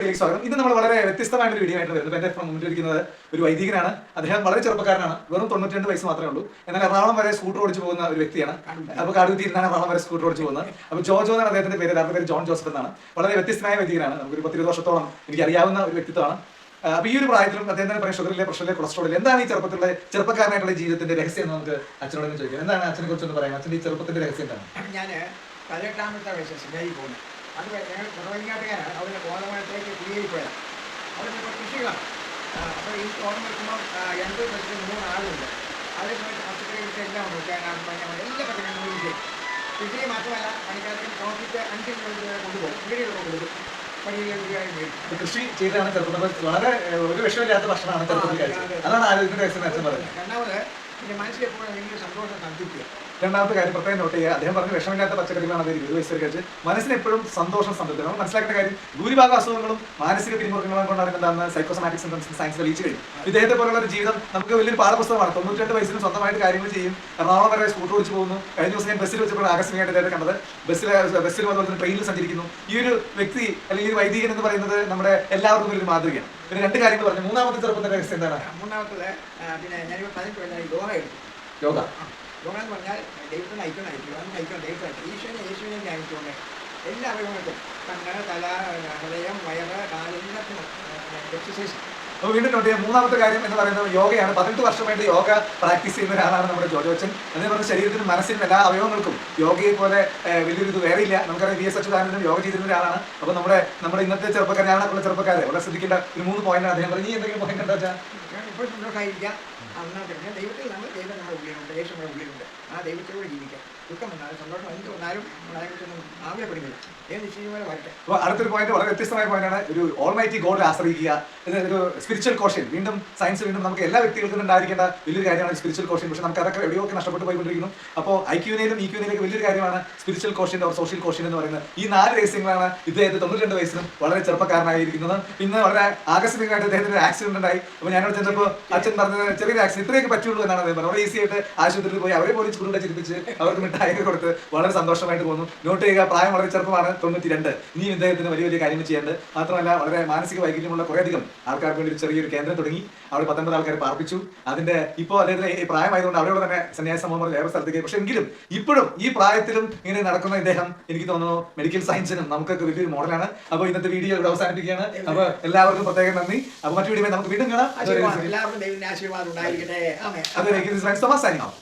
സ്വാഗതം. ഇന്ന് നമ്മൾ വളരെ വ്യത്യസ്തമായ ഒരു വീഡിയോ ആയിട്ട് വരുന്നത്. എന്റെ മുന്നിലിരിക്കുന്നത് ഒരു വൈദികനാണ്. അദ്ദേഹം വളരെ ചെറുപ്പക്കാരനാണ്. വെറും 92 വയസ്സ് മാത്രമേ ഉള്ളൂ. എന്നാൽ എറണാകുളം വരെ സ്കൂട്ടർ ഓടിച്ചു പോകുന്ന ഒരു വ്യക്തിയാണ്. അപ്പോൾ കാടുകുത്തിയിരുന്നാണ് എറണാകുളം വരെ സ്കൂട്ടർ ഓടിച്ചു പോകുന്നത്. അപ്പോൾ ജോജോ എന്നാണ് അദ്ദേഹത്തിന്റെ പേര്. യഥാർത്ഥ പേര് ജോൺ ജോസഫ് എന്നാണ്. വളരെ വ്യത്യസ്തനായ വൈദികനാണ്. നമുക്കൊരു 10-20 വർഷത്തോളം എനിക്ക് അറിയാവുന്ന ഒരു വ്യക്തിത്വമാണ്. അപ്പൊ ഈ ഒരു പ്രായത്തിലും അദ്ദേഹം തന്നെ പറയും ഷുഗറിലെ പ്രഷറിലെ കൊളസ്ട്രോളിൽ എന്താണ് ഈ ചെറുപ്പക്കാരനായിട്ടുള്ള ജീവിതത്തിന്റെ രഹസ്യം എന്ന് നമുക്ക് അച്ഛനോട് ചോദിക്കാം. എന്താണ് അച്ഛനെ കുറിച്ചൊന്ന് പറയാം? അച്ഛന്റെ ഈ ചെറുപ്പത്തിന്റെ രഹസ്യം എന്താണ്? ഞാൻ 18 വയസ്സ് സിംഗായി പോകുന്നു. അത് ഞങ്ങൾ കുറവങ്ങാട്ടുകാരാണ്. അവിടെ ഗോതമ്പഴത്തേക്ക് കുടിയേറി പോയത്. അവിടെ ഇപ്പോൾ കൃഷികളാണ്. അപ്പോൾ ഈ ഓണം വെക്കുമ്പോൾ 80 ബസ്സിൽ 3 ആളുണ്ട്. അതേ സമയത്ത് പച്ചക്കറികൾക്ക് എല്ലാം ഉണ്ട്. എല്ലാ പച്ചക്കറികളും ചെയ്യും. കൃഷി മാത്രമല്ല പണിക്കാർക്ക് നോക്കിയിട്ട് 5 കിലോമീറ്റർ വരെ കൊണ്ടുപോകും. വീടുകളൊക്കെ കൊടുക്കും. കൃഷി ചെയ്താണ് ചെറുപ്പത്തിൽ വളരെ ഒരു വിഷമില്ലാത്ത ഭക്ഷണമാണ് ചെറുപ്പത്തിൽ കഴിച്ചത്. അതാണ് ആരോഗ്യത്തിന്റെ രഹസ്യം അച്ഛൻ പറയുന്നത്. രണ്ടാമത് പിന്നെ മനസ്സിലെപ്പോഴും വലിയ സന്തോഷം സംതൃപ്തി. രണ്ടാമത്തെ കാര്യം പ്രത്യേകം നോട്ട് ചെയ്യുക. അദ്ദേഹം പറഞ്ഞ വിഷമില്ലാത്ത പച്ചക്കറികളാണ് അദ്ദേഹം 20 വയസ്സ് വരെ കഴിച്ച് മനസ്സിന് എപ്പോഴും സന്തോഷം സംതൃപ്തി. നമ്മൾ മനസ്സിലാക്കേണ്ട കാര്യം ഭൂരിഭാഗം അസുഖങ്ങളും മാനസിക പിരിമുറുക്കങ്ങളും കൊണ്ടാണ് എന്താണെന്ന് സൈക്കോസമാറ്റിക് സിംപ്റ്റംസ് സയൻസ് തെളിയിച്ചു കഴിഞ്ഞു. ഇദ്ദേഹത്തെ പോലുള്ള ഒരു ജീവിതം നമുക്ക് വലിയൊരു പാഠപുസ്തകമാണ്. 92 വയസ്സിന് സ്വന്തമായിട്ട് കാര്യങ്ങൾ ചെയ്യും. എറണാകുളം വരെ സ്കൂട്ടർ ഓടിച്ച് പോകുന്നു. കഴിഞ്ഞ ദിവസം ഞാൻ ബസ്സിൽ വെച്ചപ്പോൾ ആകസ്മികമായിട്ട് അദ്ദേഹത്തെ കണ്ടത്. ബസ്സിലും അതുപോലെ തന്നെ ട്രെയിനിൽ സഞ്ചരിക്കുന്നു. ഈ ഒരു വ്യക്തി അല്ലെങ്കിൽ വൈദികൻ എന്ന് പറയുന്നത് നമ്മുടെ എല്ലാവർക്കും ഒരു മാതൃകയാണ്. പിന്നെ 2 കാര്യങ്ങൾ പറഞ്ഞു. മൂന്നാമത്തെ ചെറുപ്പത്തിന്റെ രഹസ്യം എന്താണ്? മൂന്നാമത്തത് പിന്നെ ഞാനിപ്പോൾ 18 കൊല്ലമായി യോഗ എടുത്തു. യോഗ എന്ന് പറഞ്ഞാൽ ദൈവത്തിന് നയിക്കണം ദൈവമായിട്ട് യേശുവിനെ ധ്യാനിച്ചുകൊണ്ട് എല്ലാ അവയവങ്ങൾക്കും കണ്ണ്, തല, ഹൃദയം, വയറ്, കാല് എല്ലാത്തിനും എക്സസൈസ്. അപ്പോൾ വീണ്ടും നോട്ട് ചെയ്യാം. മൂന്നാമത്തെ കാര്യം എന്ന് പറയുന്നത് യോഗയാണ്. 18 വർഷമായിട്ട് യോഗ പ്രാക്ടീസ് ചെയ്യുന്ന ഒരാളാണ് നമ്മുടെ ജോജോ അച്ഛൻ. അതേ പറഞ്ഞ ശരീരത്തിനും മനസ്സിനും എല്ലാ അവയവങ്ങൾക്കും യോഗയെ പോലെ വലിയൊരു ഇത് വേറെ ഇല്ല. നമുക്കറിയാം VS അച്യുതാനന്ദനും യോഗ ചെയ്തിരുന്ന ഒരാളാണ്. അപ്പോൾ നമ്മുടെ ഇന്നത്തെ ചെറുപ്പക്കാരാണ് ചെറുപ്പക്കാരെ വളരെ ശ്രദ്ധിക്കേണ്ട ഒരു 3 പോയിന്റാണ് അദ്ദേഹം പറഞ്ഞത്. ഈ എന്തെങ്കിലും പോയിന്റ് എന്താ വെച്ചാൽ ഇപ്പോൾ സന്തോഷമായിരിക്കാം. ദൈവത്തിൽ നമ്മുടെ ഉള്ളിലുണ്ട്. യേശു നമ്മുടെ ഉള്ളിലുണ്ട്. ആ ദൈവത്തോട് ജീവിക്കാം. ദുഃഖം വന്നാലും സന്തോഷം എന്ത് വന്നാലും നമ്മളതിനെക്കുറിച്ചൊന്നും ആവശ്യപ്പെടുന്നില്ല. ഏത് നിശ്ചയമായി വരട്ടെ. അപ്പോൾ അടുത്തൊരു പോയിന്റ് വളരെ വ്യത്യസ്തമായ പോയിന്റാണ്. ഒരു ഓൾമൈറ്റി ഗോഡിനെ ആശ്രയിക്കുക. ഒരു സ്പിരിച്വൽ കോഷൻ. വീണ്ടും സയൻസ് വീണ്ടും നമുക്ക് എല്ലാ വ്യക്തികൾക്കും ഉണ്ടായിരിക്കേണ്ട വലിയൊരു കാര്യമാണ് സ്പിരിച്വൽ കോഷൻ. പക്ഷേ നമുക്ക് അതൊക്കെ എവിടെയൊക്കെ നഷ്ടപ്പെട്ടു പോയിക്കൊണ്ടിരിക്കുന്നു. അപ്പോൾ IQ-നെയും EQ-നെയും വലിയൊരു കാര്യമാണ് spiritual caution or social caution എന്ന് പറയുന്നത്. ഈ 4 രഹസ്യങ്ങളാണ് ഇദ്ദേഹത്തെ 92 വയസ്സിലും വളരെ ചെറുപ്പക്കാരനായിരിക്കുന്നത്. പിന്നെ വളരെ ആകസ്മികമായിട്ട് അദ്ദേഹത്തിന് ഒരു ആക്സിഡന്റ് ഉണ്ടായി. അപ്പോൾ ഞാനവിടെ ചെന്നപ്പോൾ അച്ഛൻ പറഞ്ഞത് ചെറിയൊരു ആക്സിഡന്റ് ഇത്രയൊക്കെ പറ്റുള്ളൂ എന്നാണ് അദ്ദേഹം പറഞ്ഞത്. വളരെ ഈസി ആയിട്ട് ആശുപത്രിയിൽ പോയി അവരെ പോലും ചൂടുകൂടെ ചിരിപ്പിച്ച് അവർക്ക് മിഠായിയൊക്കെ കൊടുത്ത് വളരെ സന്തോഷമായിട്ട് പോകുന്നു. നോട്ട് ചെയ്യുക, പ്രായം വളരെ ചെറുപ്പമാണ്, 92. ഇനിയും ഇദ്ദേഹത്തിന് വലിയ കാര്യങ്ങൾ ചെയ്യാണ്ട്. മാത്രമല്ല വളരെ മാനസിക വൈകല്യമുള്ള കുറേയധികം ആൾക്കാർക്ക് വേണ്ടി ഒരു ചെറിയൊരു കേന്ദ്രം തുടങ്ങി. അവിടെ 19 ആൾക്കാരെ പാർപ്പിച്ചു. അതിന്റെ ഇപ്പോൾ അദ്ദേഹത്തിന് ഈ പ്രായമായതുകൊണ്ട് അവരോട് തന്നെ സന്യാസ സമൂഹം വേറെ സ്ഥലത്തേക്ക്. പക്ഷെ എങ്കിലും ഇപ്പോഴും ഈ പ്രായത്തിലും ഇങ്ങനെ നടക്കുന്ന ഇദ്ദേഹം എനിക്ക് തോന്നുന്നു മെഡിക്കൽ സയൻസിനും നമുക്കൊക്കെ വലിയൊരു മോഡലാണ്. അപ്പോൾ ഇന്നത്തെ വീഡിയോ ഇവിടെ അവസാനിപ്പിക്കുകയാണ്. അപ്പോൾ എല്ലാവർക്കും പ്രത്യേകം നന്ദി. അപ്പോൾ മറ്റു വീഡിയോ നമുക്ക് വീണ്ടും കാണാം. എല്ലാവർക്കും ദൈവത്തിന്റെ ആശീർവാദം ഉണ്ടായിരിക്കട്ടെ. അതെ,